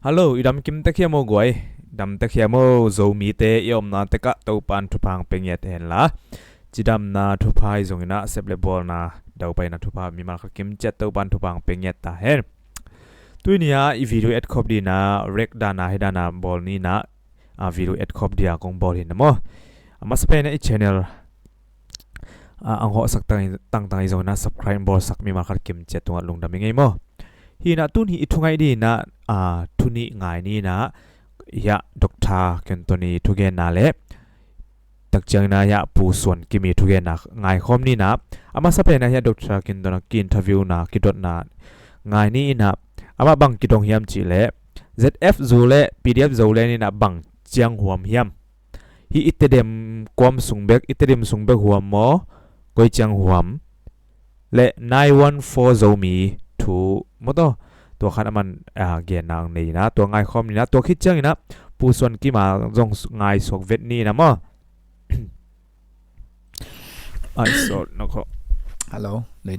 ฮัลโหลอีดำกิมตะเคียโมกวยดำตะเคียโมโซมีเตยอมนาตะกะตอปันทุพังเป็งเยตเห็นละจิดำนาทุพายซงนะเซบเลบอลนาดาวไปนาทุพามีมาคิมเจ็ดตอปันทุพังเป็งเยตตาเห็นตัวนี้อีวิดีโอเอ็ดคอบดีนะเร็กดานาให้ดานาบอลนี้นะวิดีโอเอ็ดคอบดีกงบอลเห็นนะมั้งมาสเปนในช่องอังหัวสักตั้งอีซงนะ subscribe บอลสักมีมาคิมเจ็ดตัวลงดำยังไงมั้งฮีน่ะตุนฮีทุงไงดีนะทุนี่ไงนี่นะยะดร.เคนตัวนี้ทุกเกนนาเล่ตักจังนะยะผู้ส่วนกิมีทุกเกนนะไงคอมนี่นะมาสับเป็นนะยะดร.เคนตัวนั้นกินอินเทอร์วิวนะกิดนะไงนี่นะมาบังกิดงเฮียมจีเล่ ZF จูเล่ PDF จูเล่นี่นะบังจังหัวเฮียมฮีอิตเดมความสูงเบกอิตเดมสูงเบกหัวหมอก้อยจังหัวเล่914จูมีถูมดตัวขันมันเกียนนางนี่นะตัวไงคอมนี่นะตัวคิดจังนี่นะผู้ส่วนกี่มาจงไงสกเวทนี่นะมั้งไอ้สดนะครับฮัลโหลเลย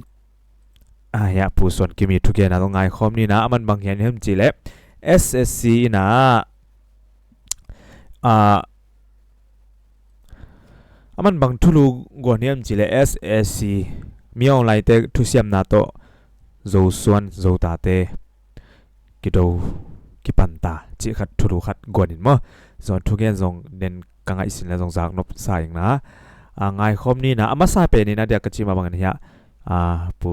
ยาผู้ส่วนกี่มีทุกอย่างนะตัวไงคอมนี่นะมันบางอย่างเห็นจีเล่ SSC นะมันบางทุลูกว่าเนี่ยจีเล่ SSC มีออนไลน์เตะทุเสียมนาโตโจส่วนโจตาเตกิโดกิปันตาจิขัดทุรุขัดกวนนินมั้งส่วนทุกอย่างทรงเด่นกังไอสินและทรงจากนบสายนะไงคอมนี่นะมาสายเป็นนี่นะเดี๋ยวก็จิมาบางอย่างเนี่ยปู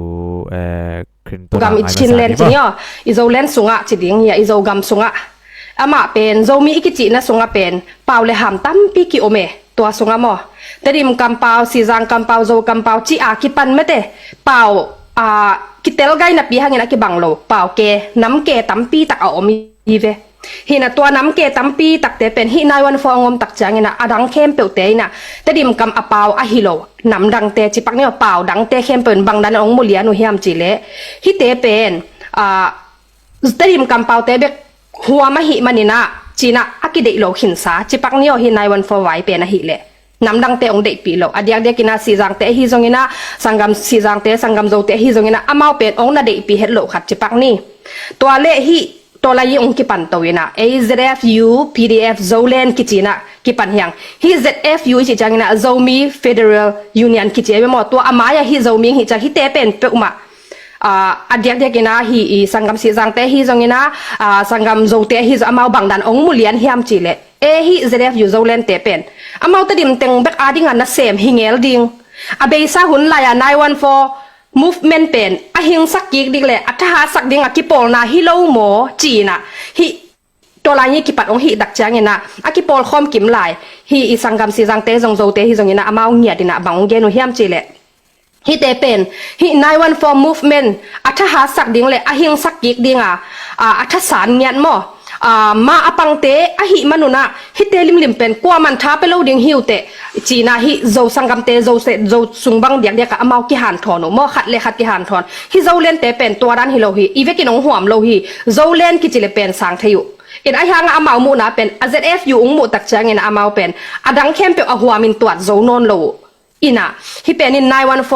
ครินตัวกำอิชินเลนจีเนี่ยอิโซเลนสุงะจิดิ่งเนี่ยอิโซกำสุงะมาเป็นโจมีอิกิจินะสุงะเป็นเปล่าเลยหามตั้มปีกิโอเมตัวสุงะมั้งแต่ดิมกำเปล่าสีจางกำเปล่าโจกำเปล่าจีกิปันไม่เตะเปล่าคิดเตลไกนับปีหางนักกิบังโลเปล่าเกน้ำเกตั้มปีตักเอาอมีเวหินะตัวน้ำเกตั้มปีตักเตเป็นหินายวันฟองอมตักจางนะดังเข้มเปลวเตยนะแต่ดิมกำเปล่าฮิโลน้ำดังเตจิปักเนี่ยเปล่าดังเตเข้มเป็นบังดันองมุลียนุเฮียมจิเลฮิเตเป็นแต่ดิมกำเปล่าเตเบกหัวมหิมันนี่นะจีนะอากิเดโลหินสาจิปักเนี่ยหินายวันฟอไว้เป็นหิเลน้ำดังเตองเด็กปีโลอดียกเด็กินะสีจังเตฮิจงอินะสังกัมสีจังเตสังกัมโจเตฮิจงอินะอามาเป็นองน่ะเด็กปีเฮดโลขัดจิปักนี่ตัวเลหิตัวลายองกิปันตัวนะ AZFU PDF โจเลนกิจินะกิปันยังฮิ ZFU จิจังอินะโจมี Federal Union กิจิเอเวมอตัวอามายะฮิโจมีฮิจังฮิเตเป็นเปอุมาอดียกเด็กินะฮิสังกัมสีจังเตฮิจงอินะสังกัมโจเตฮิจอามาบังดันองมุเลียนฮิมจิเลฮิ ZFU โจเลนเตเป็นอามาตดิมเต็งเบกอาดิงันนะเซมฮิงเอลดิงอาเบซ่าหุ่นลาย914 movement เป็นอาหิงสักกิกดิเลยอัฐหาสักดิงอากิปอลนาฮิโลโมจีนะฮิตัวลายนี้กิปัดองฮิดักจางเงินะอากิปอลคอมกิมลายฮิอิสังกัมซีจังเตจงโจเตฮิจงเงินะอามาเงียดินะบังเกนุเฮียมจีเลฮิเตเป็นฮิ914 movement อัฐหาสักดิงเลยอาหิงสักกิกดิงอัฐสารเมียนมอมาอปังเตอหิมนุนะฮิเตลิมเป็นกว่ามันท้าไปโลดิงฮิวเตจีนาฮิโจสังกัมเตโจเซโจสุงบังเดียกกะอมาวกิหันทอนมอขัดเลขัดกิหันทอนฮิโจเลนเตเป็นตัวดันฮิโลฮีอีเวกินองหัวมโลฮีโจเลนกิจิเลเป็นสังเทยุอินไอฮังอมาวมูนะเป็น AZF อยู่องมูตักจางเงินอมาวเป็นอดังเข้มเปอหัวมินตรวจโจนนโลอินะฮิเป็นอิน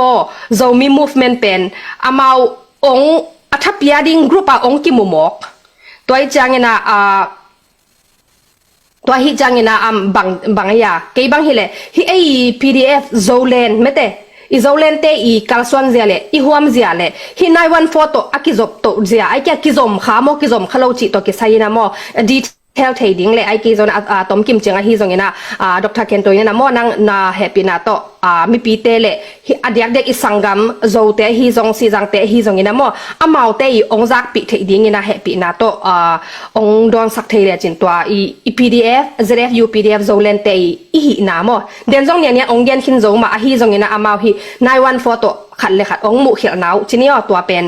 914โจมี movement เป็นอมาวองอัฐพิยาดิงกรุ๊ปองกิมุมอกตัวฮิจังเงินะตัวฮิจังเงินะบังยาเกี่ยบังฮิเลฮิไอ PDF โจเลนไม่เตะอีโจเลนเตอีคัลส่วนเสียเลอีหัวมเสียเลฮิ914ตัวอากิจบตัวเสียไอแกกิจมขาโมกิจมขลุ่จิตัวกิไซนะโมดีเทลเทดิ้งเลยไอกิจนะตอมกิมเจงฮิจงเงินะDr. Kenton เนี่ยนะโมนังนาแฮปปี้นะโตมีปีเตเลฮิอดียกเด็กอีสังกัมโจเตฮิจงซีจังเตฮิจงเงินะโมอามาเตอีองจักปีเทดิ้งเงินะแฮปปี้นะโตองดอนสักเทเลจินตัวอี PDF ZFU PDF โจเลนเตอีหินะโมเดนจงเนี่ยองเย็นขินโจมาฮิจงเงินะอามาฮิ914ตัวขัดเลยขัดองมุเขียวหนาวจินี่ตัวเป็น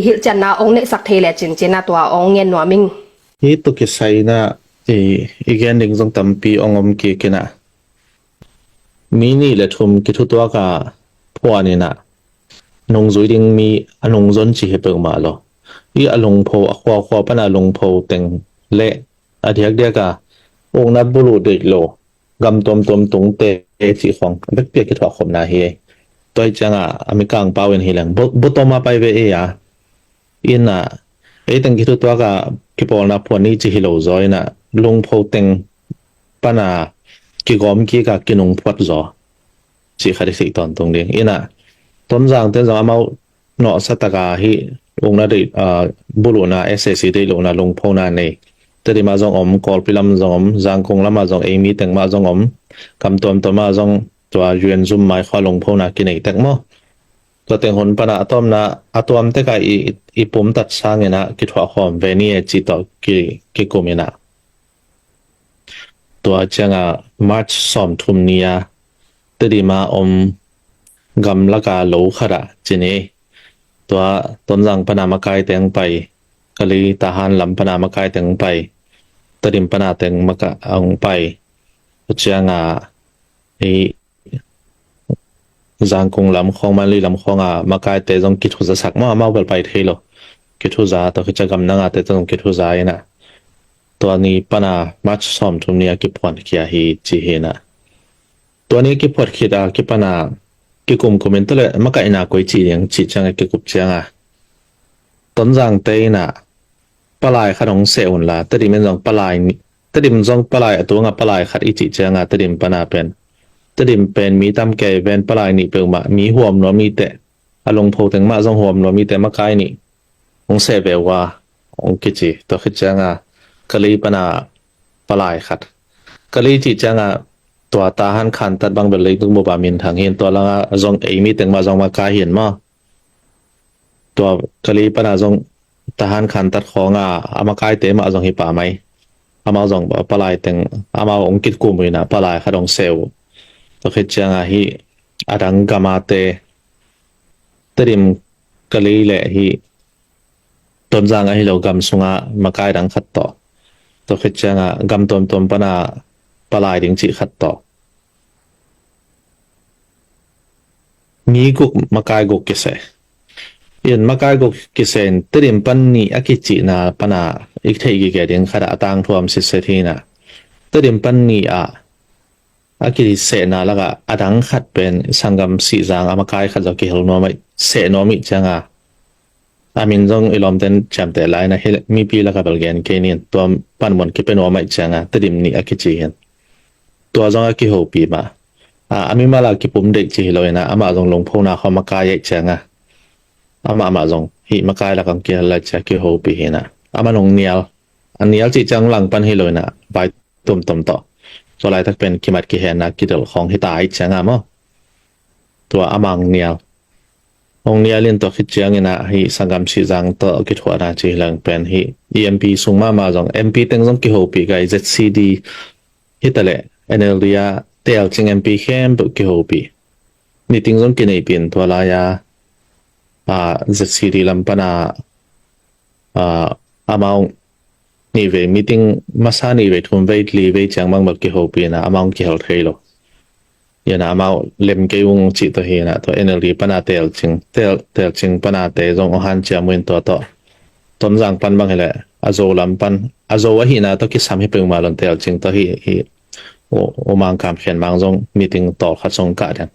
ฮิจันนาองเนสักเทเลจินนะตัวองเงินหนัวมิงนี่ตุกิไซนะอีกอย่างหนึ่งตรงตั้มปีองอมกีกินะมีนี่แหละทุมกิทุตัวกับพวกนี้นะนงจุยดิงมีอนงจนจีเปิงมาหรออีอลงโพอควาปนาลงโพเต็งเละอาทิตย์เดียกะองนับบุรุษเด็กโลกำตมตรงเตะจีของเบ็กเปียกิถวาขมนาเฮตัวจังอเมริกันเป้าเอ็นเฮลังบุตรมาไปเวเอียอินน่ะตั้งกิทุตัวกับ ki pol na pon ni chi hilo zoi na lung pho teng pana ki gom ki ka kinung phuat zo chi khari si ton tung ding ina ton jang te jang amau no sataka hi ung na dei bulu na ssc dei lo na lung pho na nei te di ma jong om kol pilam jong om jang kong lama jong emi teng ma jong om kam tom to ma jong tua yuan zum mai kha lung pho na ki nei tek mo to teng hon pana atom na atom te ka i pum tat sang ena ki thwa khom ve ni e chi to ki komina to changa march som thum nia te di ma om gam laka lo khara chini to ton jang pana ma kai teng pai kali tahan lam pana ma kai teng pai tadim pana teng ma ka ang pai changa e giang kong lam khong man li lam khong ma kai te jong ki thu za sak ma ma bel pai thelo ki thu za to ki chagam na nga te jong ki thu za ina to ni pana mach som thum nia ki phon kia hi chi he na to ni ki phot khida ki pana ki kum comment le ma kai na koi chi yang chi chang ki kup chang ton jang te na palai khanong se un la te di men jong palai ni te dim jong palai atunga palai khat i chi chang te dim pana pen te dim pen mi tam ke ven palai ni pe ma mi huam no mi te along pho teng ma jong huam no mi te ma kai ni ong se be wa ong ki chi to khit chang kali pana palai khat kali chi changตัวตาหันขันตัดบางเบลเลยต้องบบามินทางเห็นตัวละจงเอมีแต่มาจงมากายเห็นมั้ตัวกะลีปนาจงตาหันขันตัดของมากายเตมาจงหิป่าไหมมาจงปลายแต่งมาองคิดกุมเลยนะปลายขดงเซลตัวคิดจังฮิอดังกามาเตติมกะลีแหละฮิต้นจางฮิโลกำสุงมากายดังขัดต่อตัวคิดจังกำต้นปนาปลายดิ้งจีขัดต่อมีกุกมากายกุกกิเซยันมากายกุกกิเซนติริมปันนี่อากิจินาปนาอีกเทกิเกดิงขดาตังทวมสิเซทีนะติริมปันนี่อากิจิเซนาละกะอดังขัดเป็นสังกัมสีจางมากายขัดจากกิฮลโนไม่เซโนมิจังอามินจงอิลอมเตนจำแต่ไรนะเฮมีปีละกับเบลเกนเกนินตัวปันบนกิเป็นโนไม่จังติริมนี่อากิจิเห็นตัวจงอากิโฮปีมาอามิมาลากิปุ่มเด็กจีเลยนะอามาจงลงพูนาเขามากายเจงอามาจงฮิมากายละกังเกียร์ละจะกิโฮปีนะอามาลงเนียลอันเนียลจีจังหลังปันฮิเลยนะใบตุ่มต่อตัวไรถ้าเป็นกิมัดกิเฮนะกิเดลของฮิตายเจงมั้งตัวอามังเนียลองเนียลินตัวคิดเจงนะฮิสังกัมชีจังตัวกิทัวนะจีหลังเป็นฮิ EMP สุงมาจง MP เต็งจงกิโฮปีกับ ZCD ฮิตะเละ NLDAเตียลจิง MP เข้มบุกิโฮปีนี่ติงจงกินไอเป็นตัวลายZCD ลำปนาอามานี่เวมีติงมาซานี่เวทุนเวทลีเวจังมังบุกิโฮปีนะอามากิเฮลเทโลยานะอามาเล่มเกยุงจิตตัวเฮนะตัว NLD ปนาเตียลจิงปนาเตจงอหันเจียมวินตัวต่อต้นจังปันบางเหละอาโจลำปันอาโจวะฮีนะตัวกิสามให้เป็นมาลนเตียลจิงตัวฮีโอมังคำเขียนบางจงมีติงต่อขัดทรงกะเดน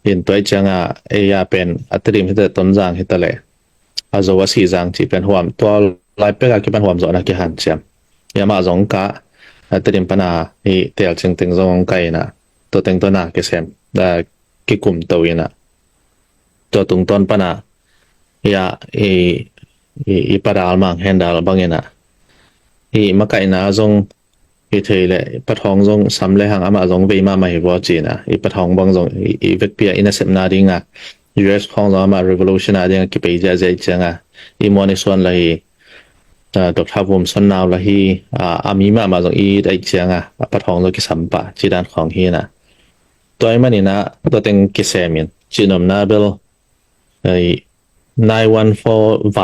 เห็นตัวจังเอยาเป็นอัตริมที่จะต้นจางที่ตะเละอาโจวสีจางจีเป็นหัวตัวลายเปกากิเป็นหัวจอนักกิหันเจียมยามาจงกะอัตริมปนาฮีเตียลจิงติงจงไกนะตัวติงตัวนากิเซมได้กิกุมตัวยินะตัวตุงต้นปนายาอีปาดาลมังเฮนดาลบางยินะมาไกนะจงอีเทเลยปะทองจงสำเร็จหางอามาจงเวมาไม่บัวจีนะอีปะทองบางจงอีเวกเปียอินาเซมนาดิงUS ของจงอามา revolution นาดิงกิไปเจเจจังอีมอนิส่วนเลยดอกทับวมส่วนนาวเลยอามีมาจงอีได้จังปะทองจงกิสัมปะจีด้านของฮีนะตัวมันนี่นะตัวเต็งกิเซมินจีนอมนาเบล914 ไว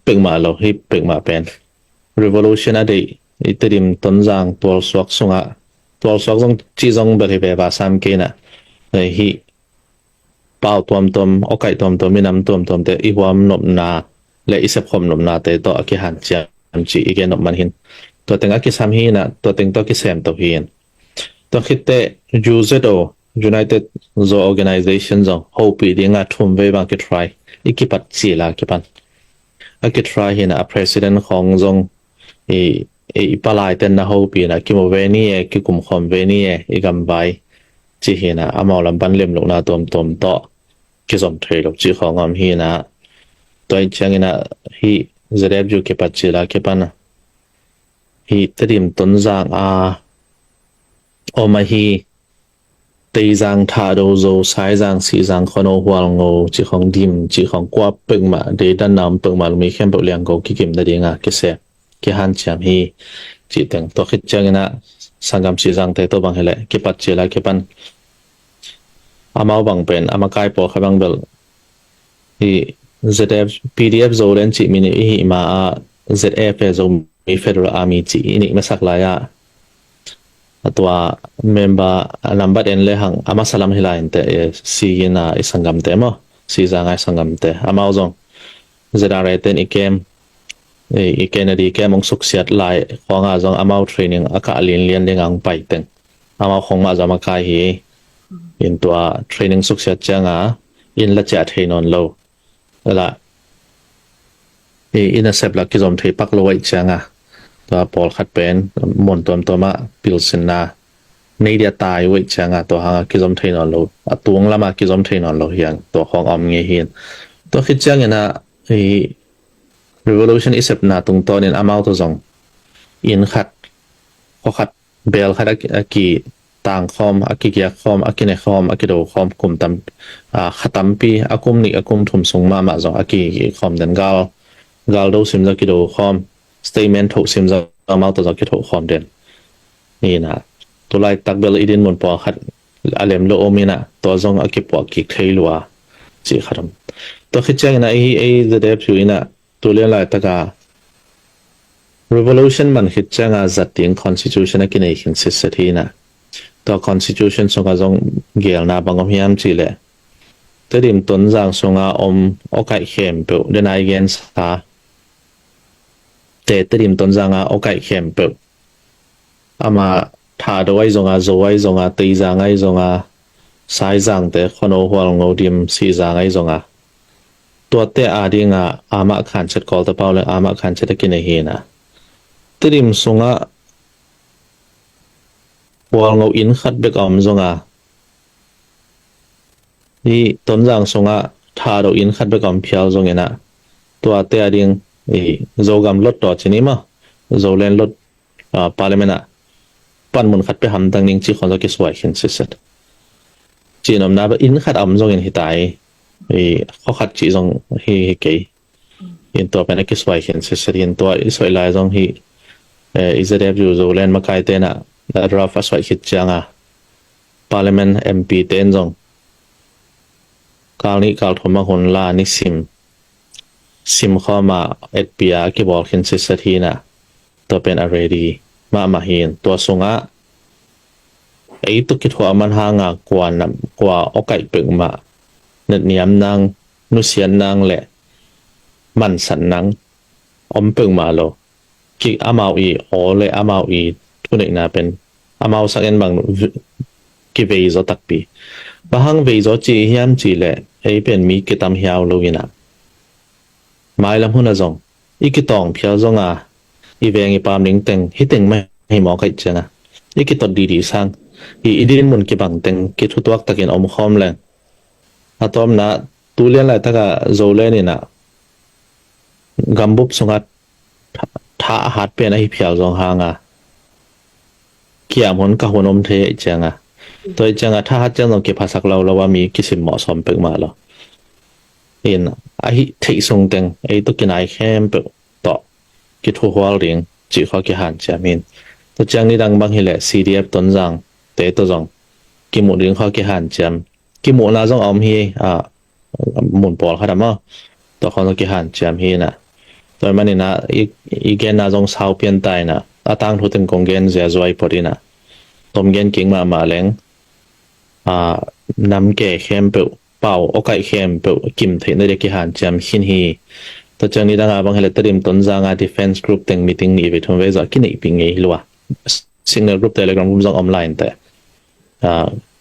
เปิงมาเราให้เปิงมาเป็น revolution อะไรอิตริมต้นจางตัวสวกสุงตัวสวกจงจีจงเบลเบบาสามเกนะฮิเป่าตัวโอเคตัวมีน้ำตัวแต่อีหัวมันนบนาและอีเสพคมนบนาแต่ตัวกิหันเจียมจีอีเกนนบมันหินตัวเต็งกิสามหินะตัวเต็งตัวกิเซมตัวหินตัวคิดแต่ UZO United Zoo Organization จงโฮปีดีงาทุ่มไว้บางกิทรายอีกิปัดจีลากิปันอากิทรายหินะ president ของจง ปลายเต็นนะฮูปีนะกิโมเวนี่กิกุมคอมเวนี่อีกำไว้จีเฮนะอามาลำบันเล่มลงนาตมต่อกิสมเทรลจีของอมฮีนะตัวจังนะฮีจะเรียบอยู่เก็บปัจจิลาเก็บปันฮีตริมต้นจางอมาฮีตีจางทาโดโซสายจางสีจางคอนหัวลงจีของดิมจีของกว่าเปิงมาเดดันน้ำเปิงมาลงมีเข้มเปลี่ยงกูกิมได้ดีงากิเสกิฮันจามฮีจีตังตัวคิดจังนะสังกัมสีจางแต่ตัวบางเฮเลเก็บปัจจิลาเก็บปันอามาบังเป็นอามาไกปอขบังเบลฮี ZF PDF โซเลนจีมินิฮีมา ZF โซมี Federal Army จีนี่ไม่สักลายะตัวเมมเบอร์นัมเบอร์เอ็นเลยหังอามาสลัมฮิลาอินเตซีน่าอิสังกัมเตมอซีจางไอสังกัมเตอามาอุจงจะได้เรตเตนอีเกมอีเกนดีเกมองสุขเสียดลายของอาจงอามาเทรนนิ่งอากาศเรียนเด้งอังไปเต็งอามาของอาจจะมาคายฮีอินตัวเทรนนิ่งสุขเสียดจังอินละเจาเทรนอนโลละอินเซปลักกิจอมเทปักโลไว้จังตัวปอลขัดเป็นมนตัวมาปิลสินนาในเดียตายไว้จังตัวหางกิจอมเทนอนโลตัวงละมากิจอมเทนอนโลเฮียงตัวของอมเงียเฮียนตัวคิดจังนะrevolution อิสระนาตรงตัวเนี่ยอามาตัวจงอินขัดพอขัดเบลขัดอากีต่างคอมอากิเกียคอมอากิเนคอมอากิโดคอมคุมตำขัดตำปีอากุมนี่อากุมถุมสงมาจงอากิคอมเดนกาลโดซิมจะกิโดคอมstatement ถูกซิมจะอามาตัวจะกิโดคอมเดนนี่นะตัวไล่ตักเบลอีดินมุนปอขัดอาเลมโลโอมินะตัวจงอากิปอกิเทลัวจีขัดตัวคิดจังนะจะเดบอยู่นะตัวเรียนอะไรตะกา revolution มันคิดจังจัดทิ้ง constitution กินเองสิสทีนะตัว constitution ส่งก็จงเกี่ยวนาบังคับยามจีเลยแต่ดิมต้นจางส่งโอกาสเข้มเปิลเดนไอเกนส์แต่ดิมต้นจางโอกาสเข้มเปิลอามาถ้าโดยจงโจยจงตีจางไอจงสายจางแต่คนหัวงดิมสีจางไอจงตัวเตะอาดิงอามาขันเช็ดกอลตะเปาเลยอามาขันเช็ดกินเฮีนะแต่ดิมส่งหัวงอินขัดเบกอมจงนี่ต้นจางส่งถ้าเราอินขัดเบกอมเพียวจงเงินะตัวเตะอาดิงโจกำลดต่อชนิดมั้งโจเลนลดพาร์ลิเมนต์ปันมุนขัดไปหำตังนิ่งจีคนจะกิสวยขึ้นสิทธิ์จีนอมนาบอินขัดอมจงเงินหิตายเขาขัดจีจงฮีเกยอินตัวเป็นกิสวยขึ้นสิทธิ์อินตัวอิสวยลายจงฮีอิสราเอลอยู่โจเลนมาไกลเตนะแล้วเราฟัสวยคิดจังพาร์ลิเมนต์เอ็มพีเตนจงกาลนี้กาลทมาคนลานิซิมเข้ามาปียกี่บอกขึ้นสิทธิ์นะตัวเป็นอะไรดีมาเห็นตัวสงตุกิดหัวมันห่างกว่าโอกาสเปิงมาเนียมนางนุเสียนนางแหละมันสันนางอมเปิงมาโลกิอามาอีโอเลยอามาอีทุนอีกนะเป็นอามาสักเอ็นบางกิเวย์จตักปีบางเวย์จจีเฮียมจีแหละเป็นมีกิตามเฮียวโลกินะไม่ลำหุ่นจงอีกิตองเพียวจงอีเวงอีปามลิงเต็งฮิเต็งไม่ให้หมอใครเจนะอีกิตดดีสังอีดินมุนกิบังเต็งกิทุตัวตะกินอมคอมแรงอะตอมนะตูเลียนไรตะกะโจเลนี่นะกัมบุบสงัดท่าหัดเป็นไอเพียวจงหางเกี่ยมหุนกับหุนอมเทเจงตัวเจงท่าหัดเจงต้องเก็บภาษาเราว่ามีกิสิมเหมาะสมเปิกมาแล้วเห็นไอที่ทรงเต็งไอตุกินไอแคมเปิกต่อกิทุหัวเรียงจีข้อกิหันจามินตัวเจงนี่ดังบางทีแหละ CDF ต้นจังเตะตัวจงกิมุเรียงข้อกิหันจำกิมุนาจงอมฮีหมุนปอลขนาดมั้งตัวคนกิหันจำฮีนะตัวมันนี่นะอีเกนนาจงสาวเปลี่ยนไตนะตั้งทุติงกงเกนเสียจอยพอดีนะตมเกนกิ่งมาแรงนำแก่เข้มเป่าโอกาสเข้มเป่ากิมเทนได้กิหันจำหินฮีตัวจังนี้ดังบางทีเราติมต้นจางdefense group แต่งมีติ้งนี้ไปทุ่มเวจกินอีกปิ้งไงหรือว่า signal group telegram group จงออนไลน์แต่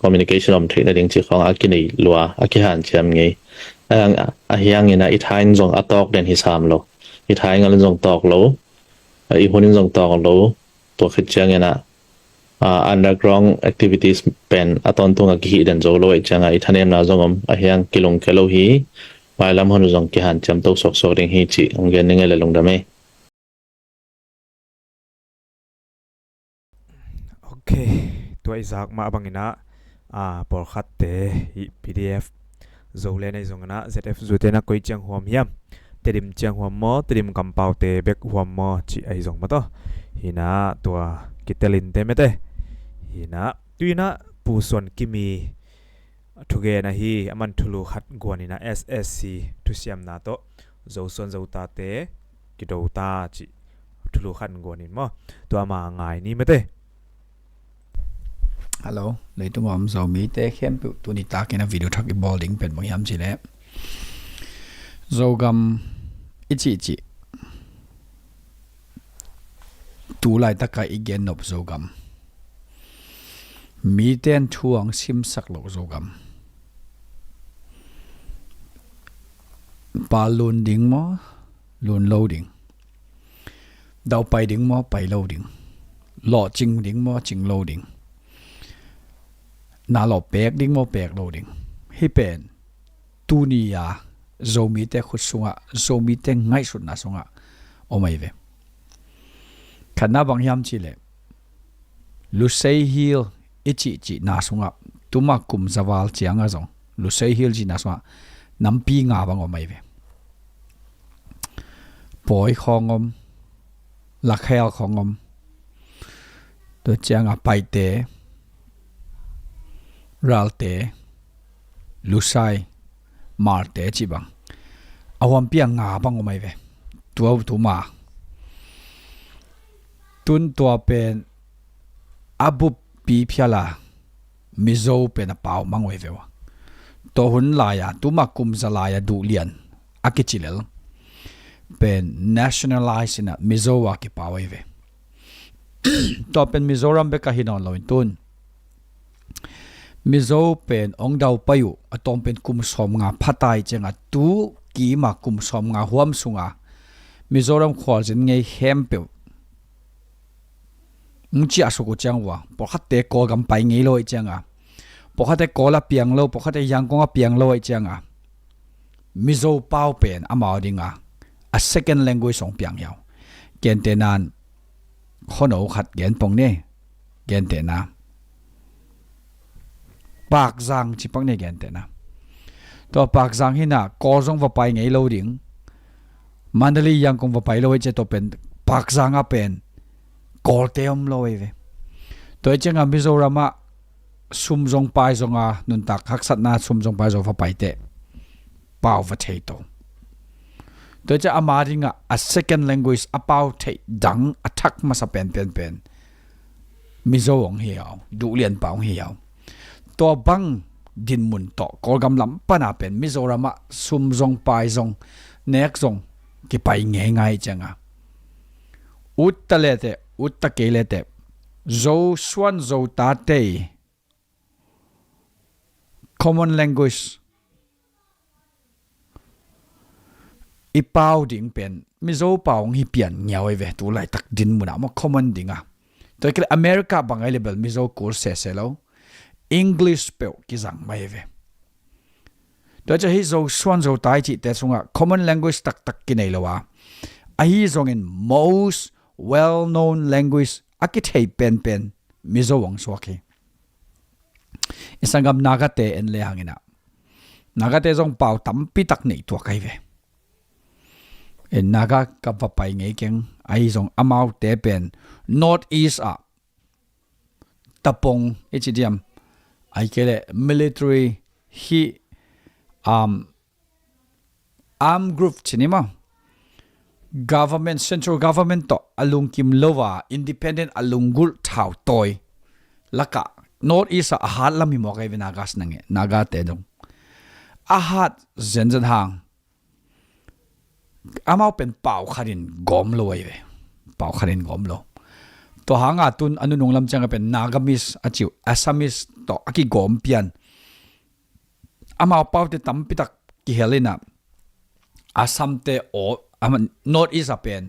communication อมเทรดดิ้งจีของอากินีลัวอากิหันเชื่อมไงอาเฮียงนี่นะอีท้ายจงอัตอกเดนฮิสามโลอีท้ายงั้นจงตอกโล i hunin jong ta lo to khit chang ena underground activities pen aton tunga ki den zo lo changa i thanem na jongom a hiang kilong kelo hi wailam honu jong ki han cham to sok sok ring hi chi onggen ninge le long dame okay tua izak ma bangina por khat te pdf zo le nei zongna zf zute na koi chang huam hiam terim chang huam mo terim kampau te bek huam mo chi ai zong ma to hina tua kitelin te mete hina tuina pu son kimi thuge na hi aman thulu khat gwanina ssc thu siam na to zo son zo ta te kido ta chi thulu khan gwanin mo tua ma ngai ni mete hello lấy tụi mình giàu mỹ tế khem tụi đi ta cái nào video thắc cái balding bên bằng hiểm gì đấy giàu gam ít chị tụ lại tất cả ý kiến nộp giàu gam mỹ tên chuang sim sắc lộ giàu gam ba luôn đỉnh mò luôn lâu đỉnh đầu bay đỉnh mò bay lâu đỉnh lọ chinh đỉnh mò chinh lâu đỉnhนาหลบเปกดิ้งโมเปกโลดิ้งฮิเป็นตูนียาโจมีเตขุดสุงะโจมีเตง่ายสุดนะสุงะโอไม่เวขณะบางยามชิเลลูเซฮิลอิจินาสุงะตุมากุมซาวาลเจียงอะจงลูเซฮิลจีนาสุงะน้ำปีงาบังโอไม่เวปอยของอมลักเฮลของอมตัวเจียงอะไปเตรัลเตลูไซมาร์เตจิบังเอาวันเปียงงาบังอไม่เวตัวมาตุนตัวเป็นอาบุปีพิลามิโซเป็นเป่ามังเวเววตัวหุ่นลายตัวมากุมจะลายดูเลียนอากิจิเลลเป็น nationalism นะมิโซอากิป่าเวเวตัวเป็นมิโซรัมเบกะฮินอนลอยตุนมิโซเป็นองดาวไปอยู่ต้องเป็นกุมสมงาพัดไตจังตูกีมากุมสมงาหัวมสุงามิโซรัมขวาจินไงเฮมเปิวมุจิอาสุกุจังวะพอขัดเตะกอกำไปไงเลยจังพอขัดเตะกอละเปียงโลพอขัดเตะยังกงเปียงโลจังมิโซเป้าเป็นอามาดิงa second language สองเปียงยาวเกณฑ์เตนันคนเอาขัดเกณฑ์ปงเนี่ยเกณฑ์เตนะปากจังชิปังเนี่ยเกณฑ์เตนะตัวปากจังที่น่ะกอจงว่าไปไงโลดิ่งมันเลยยังคงว่าไปโลจะตัวเป็นปากจังเป็นกอเตียมโลเวตัวจังมิโซรามะซุมจงไปจงนุนตักฮักสัตนาซุมจงไปจงว่าไปเตะเป่าว่าเทโตตัวจะอามาดิงa second language อาเป่าเทดังอัทักมาสเป็นมิโซงเหี่ยวดูเรียนเป่าเหี่ยวตัวบังดินมุนโตกอลกำลำปนาเป็นมิโซรามะซุมจงไปจงเนกจงกี่ไปง่ายจังอุตตะเลเตอุตตะเกเลเตโจสวนโจตาเต common language อีเป้าดิ่งเป็นมิโซเป้าหิเปลี่ยนเงียวไอ้เวตัวไหลตักดินมุนมา common ดิ่งตัวคืออเมริกาบางไอ้เลเบลมิโซกูเสียแล้ว English เปล่ากิจังไม่เวตัวจะให้โจสวนโจตายจีแต่ส่งcommon languageตักกินไอ้ละวะไอ้ส่งin most well known language อากิเทเป็นมิโซวังสวกอิสังกัมนาคเตเอ็นเลหังนะนาคเตจงเป่าตั้มปีตักในตัวใครเวเอ็นนาคกับไปไงเก่งไอ้จงอามาวเตเป็น north east ตะปงเอชดีเอ็มไอ้เกล military ฮีarmed group ใช่ไหมgovernment central government ต่ออลุงกิมโลวา independent อลุงกุลท้าวตอยลักกะ north east อาหารละมีหมอกไอ้เวนากัสนั่งเงนาคเตดงอาหารเจนจันหางอามาเป็นเป่าขัดินกอมโลไอ้เวเป่าขัดินกอมโลตัวหางตุนอนุนงลำจังเป็นนากามิสอาจิวแอสซามิสต่ออากิกอมเปียนอามาเป่าเตตั้มปิตักกิเฮลินะอาซัมเตโออามัน north east เป็น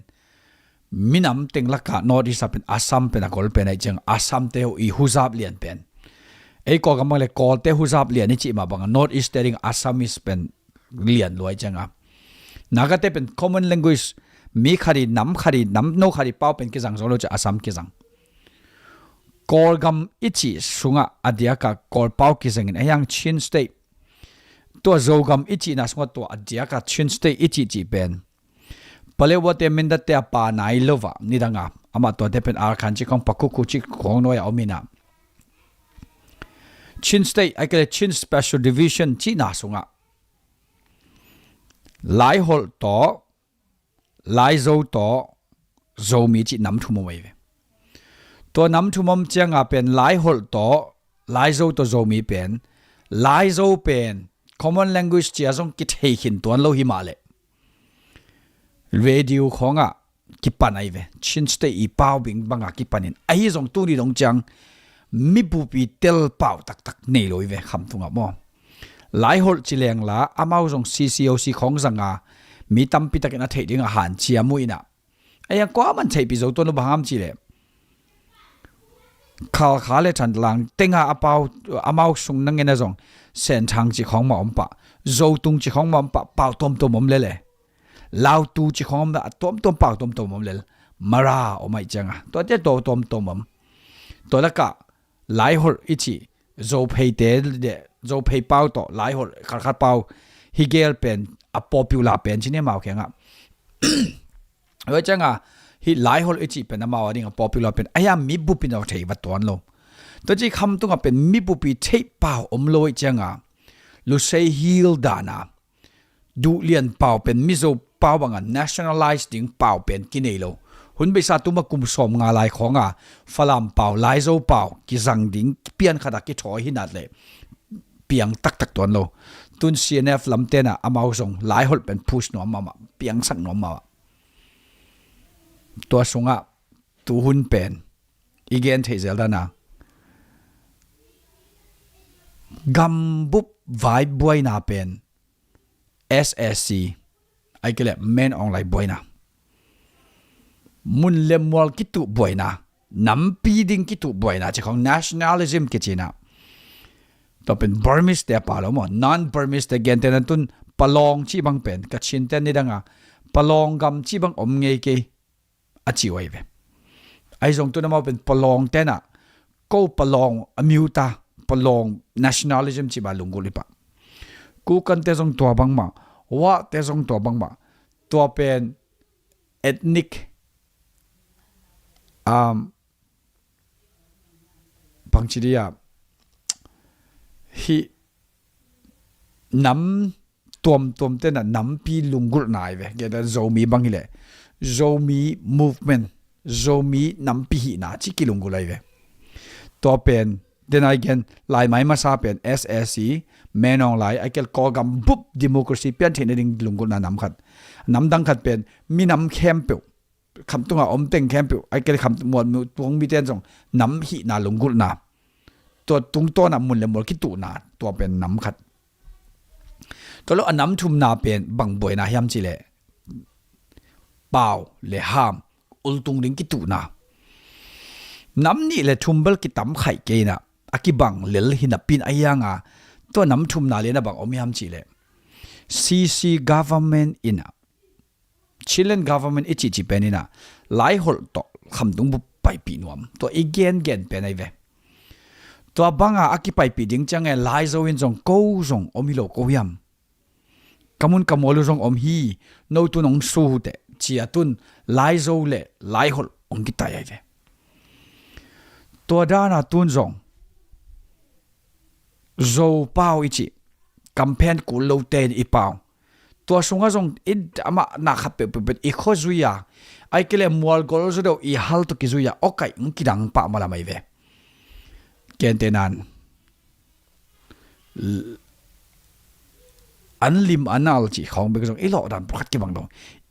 minam ting laka North East pen Assam pen a kol pen ai chang Assam te ho I huzap lian pen ei ko gamang le kol te huzap lian ni chi ma bang North East te ring Assamese pen lian loi changa naga te pen common language mi khari nam no khari pau pen ki jang zolo cha Assam ki jang kol gam ichi sunga adia ka kol pau ki jang in ayang Chin state to zogam ichi na sunga to adia ka Chin state ichi chi pen palewote minda te pa nai lova nidanga ama to te pen ar khan chi kong pakuku chi kong no ya omina Chin state akele Chin special division chi na sunga lai hol to lai zo to zo mi chi nam thu mo mai ve to nam thu mom changa pen lai hol to lai zo to zo mi pen lai zo pen common language chi azong ki thei hin ton lo hi ma le radio khonga ki panai ve Chin state I pau bing banga ki panin ai zong tu ni dong chang mi bu pi tel pau tak tak nei loi ve kham thunga mo lai hol chileng la amau zong CCOC khong zanga mi tampi takin a thei ding a han chia muina aya ko man thei pi zo to no bangam chi le khal khale chan lang tenga apau amau sung nang ena zong sen thang chi khong ma om pa zo tung chi khong ma om pa pau tom tom om le le lao tu chi khom da tom tom pau tom tom om le mara o mai changa to te to tom tom om to la ka lai hol ichi zo phei te de zo phei pau to lai hol khar khar pau higel pen a popular pen chine mau khenga oi changa hi lai hol ichi pen ma wa ding a popular pen aya mi bu pin o thei wa ton lo to chi kham tu nga pen mi bu pi thei pau om loi changa lu sei hil dana du lian pau pen mi zo pau banga nationalized ding pau pen kinei lo hun be sa tu ma kum som nga lai khonga falam pau lai zo pau ki zang ding pian khada ki thoi hi nat le piang tak tak ton lo tun CNF lam tena amau song lai hol pen push no mama piang sak no ma to sunga tu hun pen igen thezel dana gambup vibe boy na pen SSC ai kele men on lai boy na mun lemwal kitu boy na nam pi ding kitu boy na chi khong nationalism ke china to pen Burmese te pa lo mo non Burmese te gen ten tun palong chi bang pen ka chin ten ni danga palong gam chi bang om ngei ke a chi wai ve ai zong tu na mo pen palong te na ko palong amuta palong nationalism chi ba lunguli pa ku kan te zong to bang ma wa te zong to bang ma to pen ethnic pangchidia hi nam tom te na nam pi lungul nai ve ge da zomi bang ile zomi movement zomi nam pi hi na chi ki lungul ai ve to pen then again lai mai ma sa pen SSC menong lai akel ko gam bup democracy pen thine ding lungul na nam khat nam dang khat pen mi nam khem pe kham tunga om teng khem pe akel kham mon mu tuang mi ten jong nam hi na lungul na to tung to na mun le mol ki tu na to pen nam khat to lo anam thum na pen bang boy na hiam chi le pau le ham ul tung ding ki tu na nam ni le thumbal ki tam khai ke na aki bang lel hin pin ayanga to nam thum na le na bang om hiam chi le CC government ina Chilean government ichi chi penina lai hol to kham dung bu pai pi nuam to again gen pen ai ve to banga akipai pi ding chang e lai zo in jong ko jong omilo ko yam kamun kamolu jong om hi no tu nong su te chia tun lai zo le lai hol ong ki tai ai ve to dana tun jong zo pau ichi campaign ku lo ten I pau to sunga jong in ama na khape pe I khozuya ai kele mual gol zo do I hal to kizuya okai ung kidang pa mala mai ve kentenan anlim anal chi khong be jong ilo dan phat ki bang lo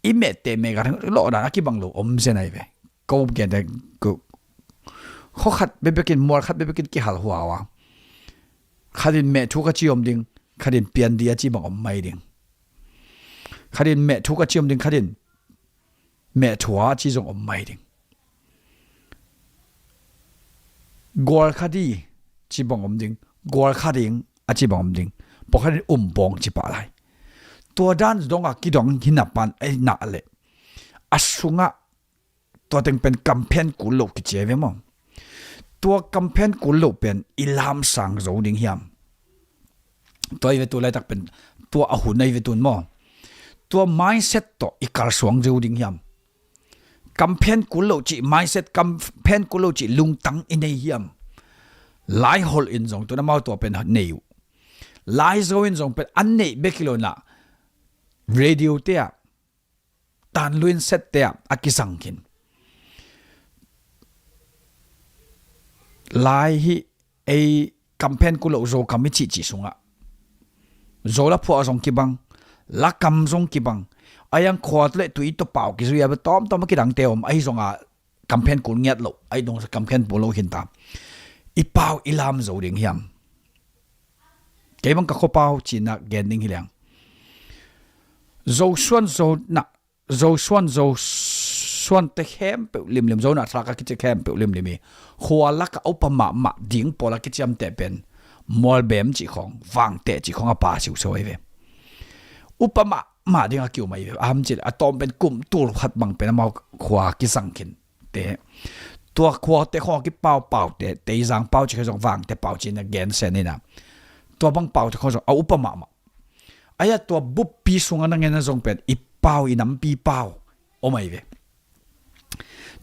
I me te me ga lo dan ki bang lo om se nai ve ko gen de ku kho khat be be kin mor khat be be kin ki hal huwa wa kharin me thu ka chi om ding kharin pian dia chi bang om mai ding kharin me thu ka chi om ding kharin แม่ถัวจีจงอมไม่ดิงกอลคดีจีบองอมดิงกอลคดิงอาจีบองอมดิงพอคดีบองจีปะไรตัวด้านดงอากิดองหินับปันไอ้หนาเลยอาสุงะตัวตึงเป็นกัมเพนกุลโลกเจเวมองตัวกัมเพนกุลโลกเป็นอิลามสังโจดิงยามตัวอีเวตัวอะไรตักเป็นตัวอาหุนในเวตุนมอตัว mindset ตัวอีกาสวงโจดิงยามกัมเพนกุลโลจิ mindset กัมเพนกุลโลจิลุงตังอินในยามหลายฮอลอินจงตัวน้ำมันตัวเป็นเนวหลายโจอินจงเป็นอันเนเบกิโลน่ะradio เตียตันลุยนเซตเตียอากิสังคินลายฮีไอกัมเพนกุโลโจคำมิจิจิสุงะโจละพัวสงกิบังละคำสงกิบังไอยังขวดเละตุยตัวเปล่ากิสุยาไปต้อมมากิดังเตียวไอสงะกัมเพนกุลเงียดโลไอดงกัมเพนปุโลหินตามอีเปล่าอีลามโจดิงยามเก็บังกะข้อเปล่าจีนักเกนดิงฮิเลียงโจส่วนโจนักโจส่วนแต่เข้มเปลิมโจนักสักกิจเข้มเปลิมมีหัวลักเอาปะมาดิ่งพอลักกิจมเตเป็นมอลเบมจีของฟังเตจีของอาปาสิวสวยเวอุปมาดิ่งอากิวไม่เวอามจิอะตอมเป็นกลุ่มตัวพัดบังเป็นมาขวากิสังขินเตตัวขวาเตของกิเป่าเตจังเป่าจีเขาส่งฟังเตเป่าจีนเกนเซนี่นะตัวบังเป่าเขาส่งเอาอุปมาไอ้ตัวบุปผีสุงนั่งเงินส่งเป็นอีเป่าอีน้ำปีเป่าโอ้ไม่เว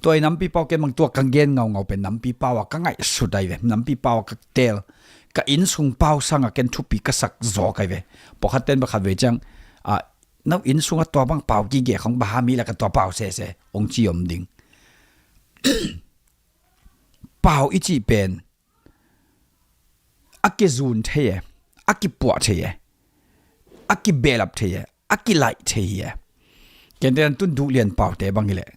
ตัวน้ำปีเป่าเก็บมันตัวกังเกนเงาเป็นน้ำปีเป่าก็ง่ายสุดได้เวน้ำปีเป่าก็เตลก็อินสุงเป่าสังก็ทุบปีก็สักจอกไอ้เวพอขัดเต้นบักขัดเวจังน้ำอินสุงตัวบังเป่ากี่เกี่ยของบาฮามีแล้วก็ตัวเป่าเซ่องจีอมดิงเป่าอีจีเป็นอักกิจูนเทียอักกิปวดเทียอักกิเบลับเทียอักกิไลเทียเกันเดินตุนดูเรียนเป่าเตบังเลย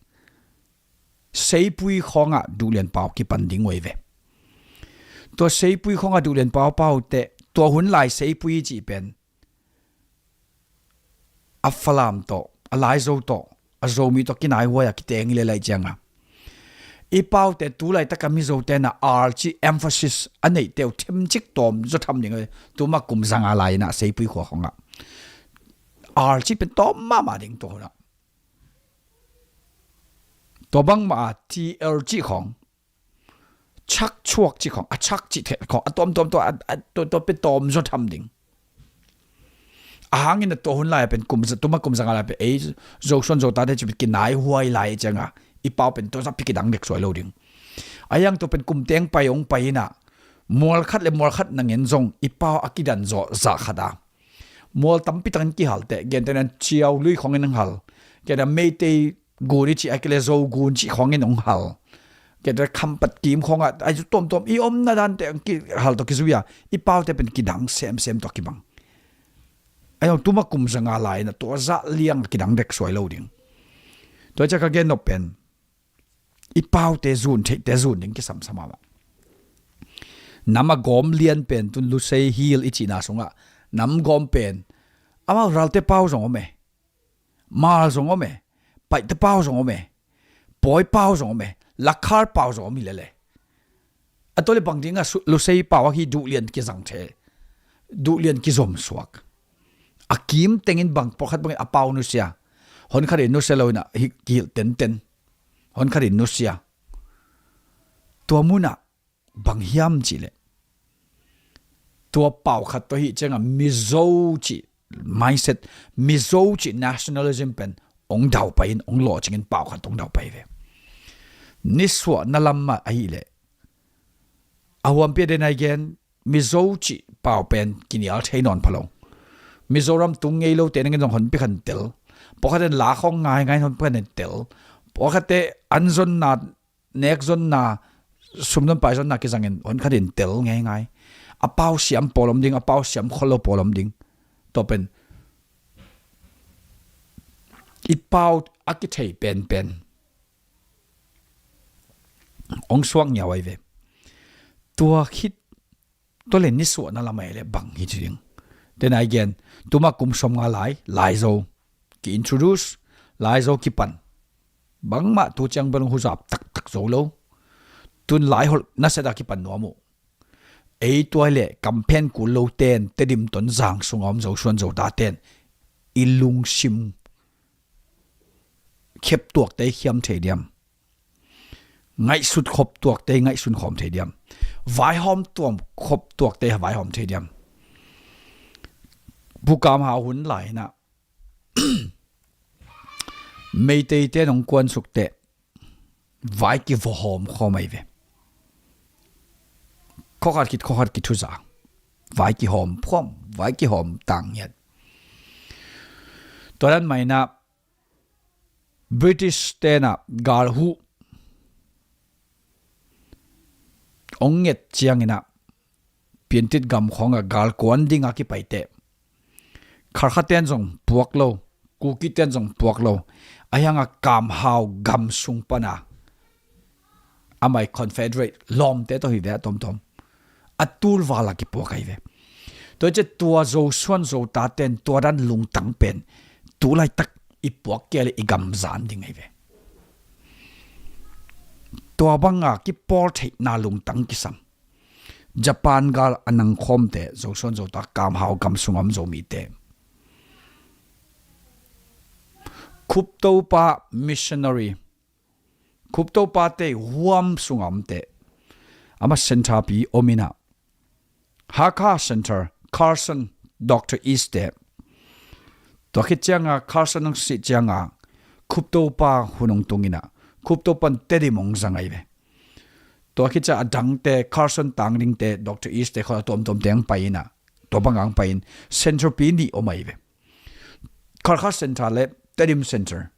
เซปุยของดูเรียนเป่ากิปันดิ้งไว้เวตัวเซปุยของดูเรียนเป่าเตตัวหุ่นลายเซปุยจีเป็นอัฟฟลามโตอะไรโซโตอโซมีตัวกินไอหัวอยากกิเตงเลยจังอีเป่าเตตัวไรตะกามิโซเตนะอาร์จีเอมฟาซิสอันนี้เตวเทมจิกตอมจะทำยังไงตัวมากุมสังอะไรนะเซปุยของอาร์จีเป็นตอมมาดิ้งตัวนะตัวบังมา TLG ของชักชวกจีของชักจีเทของตัวเป็นตอมจะทำดิ่งหางเงินตัวหุ่นลายเป็นกลุ่มตัวมากลุ่มสังอะไรเป็นโจส่วนโจตาได้จะเป็นกินไหนหัวไหลจังอีเป่าเป็นตัวสับพิกิดังเด็กสวยโลดิ่งยังตัวเป็นกลุ่มเตียงไปองไปน่ะมัวคัดเลยมัวคัดนั่งเงินจงอีเป่าอากิดันโจสักขดามัวตั้มพิตังกี่หัลเตะเกณฑ์แต่นั้นเชียวลุยของเงินหัลเกณฑ์ไม่เตกูนี่จีไอ้เกลโซกูนจีของเงินองหัลเกิดคำปัดกีมของไอ้จุดต้มอีอมนาดันแต่กิหัลตัวกิสุยาอีเป้าแต่เป็นกิดังเซมตัวกิบังไอ้เราตัวมากุมสังอะไรนะตัวจะเลี้ยงกิดังเด็กสวยโลดิ่งตัวจะก็เกณฑ์นเป็นอีเป้าแต่ซูนดิ่งกิสามน้ำมากอมเลียนเป็นตุนลุเซฮิลอิจินาสงะน้ำกอมเป็นอามาเราเตเป้าสงอเมมาสงอเมไปเตเป้าสงอเมปอยเป้าสงอเมลักคาร์เป่าสองมีเลยอันตัวเล็บางทีลุเซย์เป่าที่ดูเรียนกิสังเทดูเรียนกิสมสวกอากิมเต็งอินบางพอขัดบางเป่านุเซียหอนขัดนุเซียเลยนะฮิกิลเต็นหอนขัดนุเซียตัวมุนะบางยามจีเลยตัวเป่าขัดตัวฮิจังมิโซจิ mindset มิโซจิ nationalism เป็นองดาวไปองหล่อจิงเป่าขัดองดาวไปเวนิสวนัลมาไอเล่อาวันเปียเดนไอเกนมิโซจิเป่าเป็นกินยาใช้นอนพลงมิโซรัมตุงเงยโลเตนังกันหอนไปขันเตลพอขัดลาของง่ายหอนไปขันเตลพอขัดอันซอนนาเนกซอนนาสมดุลไปซอนนากิจังเงินหอนขัดเตลง่ายอาเป่าเสียมปอลมดิงอาเป่าเสียมคอลปอลมดิงตัวเป็นอีเป่าอากิเทเป็นองสวงยาวไว้เวตัวคิดตัวเล่นนิสวนนั่นละไม่เลยบังฮิจริงแต่นายเกนตัวมากุมสมงาหลายโซกิ introduce หลายโซกิปัน bang ma tu chang bang huzap tak zo lo tun lai hol na se da ki pan no mu ei toile campaign ku lo ten te dim ton zang sungom zo suan zo ta ten ilung sim khep tuak te khiam the diam ngai sut khop tuak te ngai sun khom the diam vai hom tuam khop tuak te vai hom the diam bukam ha hun lai na mei te te nong kwan suk te vai ki vo hom khomai ve khokhat ki thu za vai ki hom phom vai ki hom tang yat toran mai na British te na gar hu onget chiang ina piantit gam khonga gal kwan dinga ki paite kharkhaten jong puak lo kuki ten jong puak lo ayanga kam hau gam sung pana amai confederate lom te to hi ve tom atul wala ki puak ai ve to che tua zo suan zo ta ten tua dan lung tang pen tu lai tak i puak ke le i gam zan ding ai ve tua banga ki por thei na lung tang ki sam Japan gal anang khom te zo suan zo ta kam hau gam sungam zo mi te Kuptopa missionary Kuptopa te huam sungam te ama center pi omina Haka Center Carson Dr. Easte to khichanga Carson ng si changa Kuptopa hunong tungina Kuptopan tedi mong zangai ve to khicha adang te Carson tangling te Dr. Easte kho tom teng paina to bangang pain center pi ni omai ve Karkha Center le Tedim Center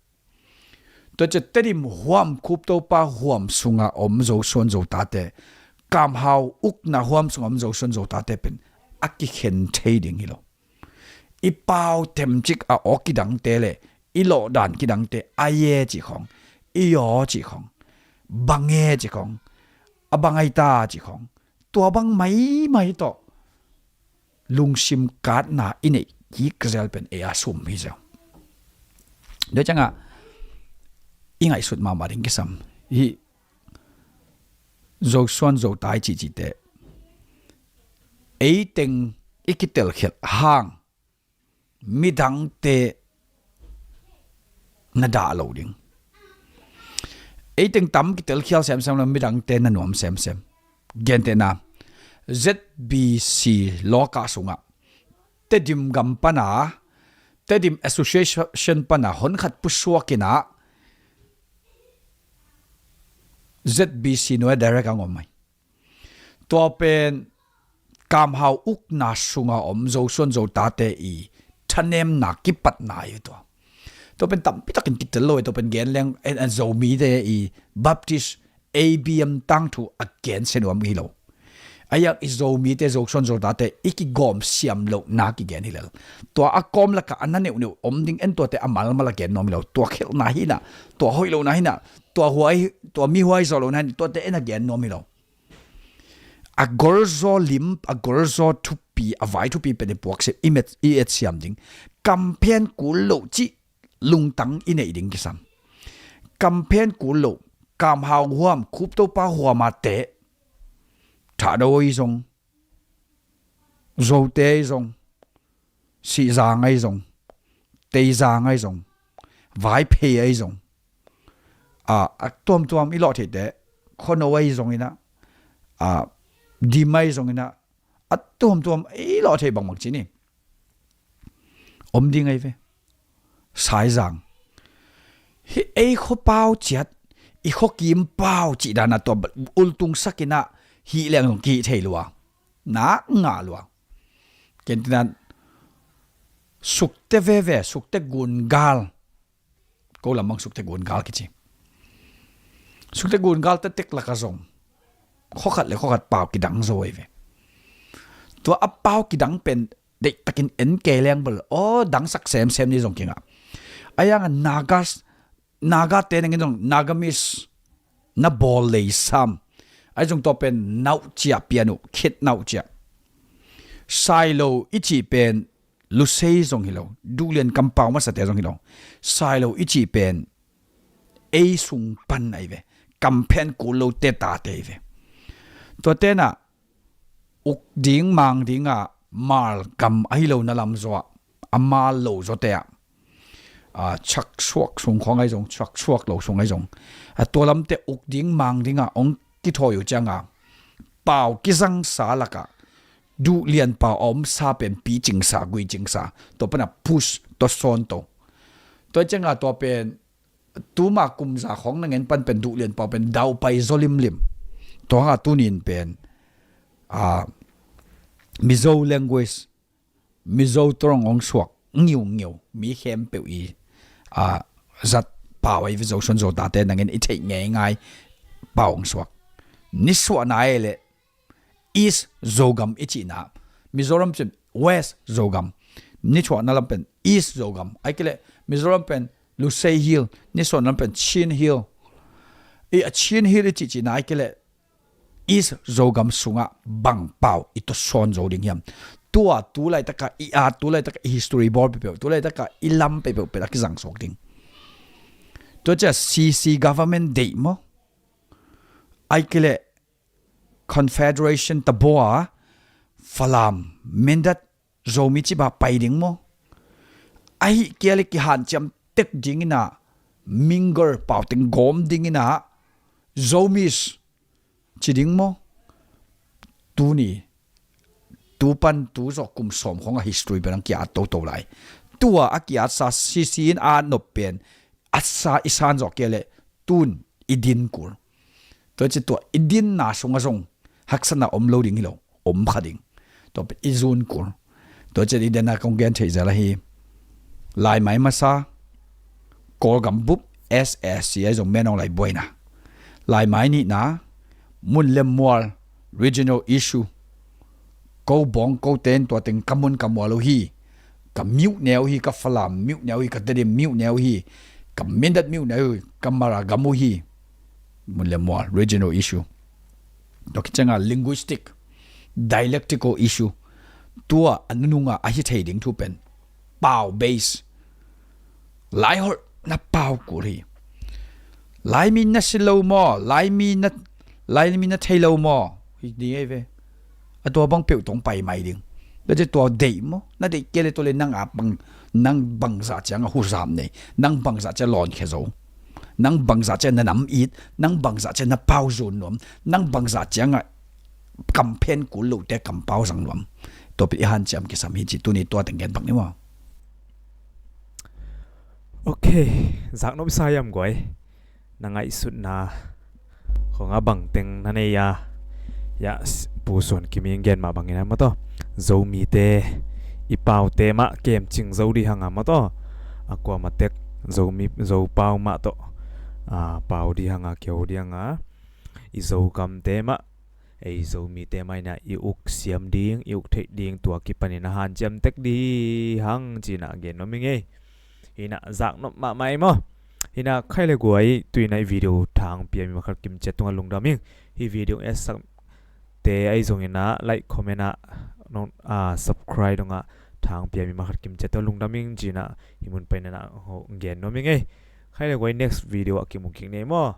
to che tedim huam Kuptopa huam sunga omzo suan zo tate kam hau uk na huam sunga omzo suan zo tate pen aki khen thading hilo I pau tem chik a okidang te le I lo dan kidang te aye chi khong I yo chi khong bange chi khong abangai ta chi khong tua bang mai to lungsim kat na ine ki kzel pen e asum hi zo do changa ingai sut ma maring kisam hi zo suan zo tai chi te ei teng ikitel khel hang midang te nada lo ding ei teng tam kitel khel sem la midang te na nom sem gente na ZBC loka sunga tedim gam pana tedim association pana hon khat puswa kina ZBC no direct angomai to pen kam hau uk na sunga omzo son zo tate I thanem na kipat na yu to pen tam pitakin kitelo to pen gen leng en zo mi de I Baptist ABM tang thu again senom hilo ayak izo mi te zo son zo tate iki gom siam lo na ki gen hilal to akom la ka anane ne omding en to te amal mala gen nom lo to khel na hina to hoilo na hina to huai to mi huai zo lo na to te en again nom lo a gorzo lim a gorzo thupi a vai thupi pe de puak se imet I et siam ding campaign kul lo chi lung tang inei ding kisam campaign kul lo kam hau huam khup to pa huama te thả đôi dòng dầu tê dòng xì già ngay dòng tê già ngay dòng vải phê ấy dòng tuam ý lọ thì thế con ấy dòng ina đi mai dòng ina tuam ý lọ thì bằng mặc chí nè đi ngay về sai rằng ấy khó bao chết ý khó kiếm bao chỉ đàn là tuam ultung sakina hi leng long ki thei lua na nga lua kentinan sukte ve sukte gun gal ko lamang sukte gun gal kichi sukte gun gal ta tek la ka zong khokhat pau ki dang zoi ve to a pau ki dang pen de takin en ke leng bal o dang sak sem ni zong kinga ayang naga te nang jong nagamis na bol lei sam ai dùng to pen nau chia piano khit nau chia silo ichi pen lusei zong hilo dulian kampau ma sate zong hilo silo ichi pen a sung pan ai ve campaign ku lo te ta te ve to te na uk ding mang dinga mal kam ai lo na lam zo amal lo zo te chak suak sung khong ai jong chak suak lo sung ai jong to lam te uk ding mang dinga ong ki tho yu changa pau ki sang sa laka du lian pa om sa pen pi ching sa gui ching sa to pana push to son to changa to pen tu ma kum za khong na ngen pan pen du lian pa pen dau pai zolim lim to ha tunin pen mizo language mizo trong ong suak ngiu mi khem pe i zat pawai vi zo son zo ta te na ngen i thei ngai paung suak ni suwa na ele east zogam ichina mizoram pen west zogam ni chwa na lam pen east zogam aikele mizoram pen lusei hill ni so na pen chin hill chin hill ichina aikele east zogam sunga bang pau ito son zo ding yam tua tu lai taka tu lai taka history board pe tu lai taka ilam pe pe ki jang sok ding to cha cc government day mo aikele confederation taboa falam mendat zomi chi ba pai ding mo ai kiale ki han cham tek ding ina minger pau ting gom ding ina zomis chi ding mo tu ni tu pan tu zo kum som khong a history berang ki at to lai tua akia sa sisin a no pen asa isan zo kele tun idin kur to chi to idin na songa song haksana om loading hilo om khading to izun kur to che idena kong gen thei zala hi lai mai masa kol gam bup ssc ai zo menong lai boina lai mai ni na mun lem mual regional issue ko bong ko ten to teng kamun kamwalo hi ka miu neo hi ka falam miu neo hi ka de miu neo hi ka mendat miu neo kamara gamu hi mun lem mual regional issue Dr.Kenton linguistic dialectical issue tua anunga ahi thading thu pen pau base lai hor na pau kuri lai min na silo mo lai min na thailo mo hi ni eve ato bang pe tong pai mai ding le je to dei mo na de kele to le nang apang nang bang za chang hu sam nei nang bang za cha lon khe zo nang bang za chen na nam it nang bang za chen na pau zun nom nang bang za chang campaign ku lo te kam pau sang nom to pi han cham ki sam hi chi tu ni to teng gen bang ni mo okay zak no sayam goi nangai sut na khonga bang teng na ne ya pu son ki ming gen ma bangina ma to zo mi te i pau te ma kem ching zo di hanga ma to akwa ma tek zo pau ma to pau di hanga kyo di hanga i zo kam te ma ei zo mi te mai na i uk siam ding i uk thei ding tua ki panina han jam tek di hang china gen no ming e ina zak no ma mai mo ina khaile guai tuinai video thang pia mi makhat kim chetunga lungdaming hi video es te ai zong ina like comment non subscribe donga thang pia mi makhat kim cheto lungdaming jina himun paina na ho gen no ming e khaile guai next video akimung king ne mo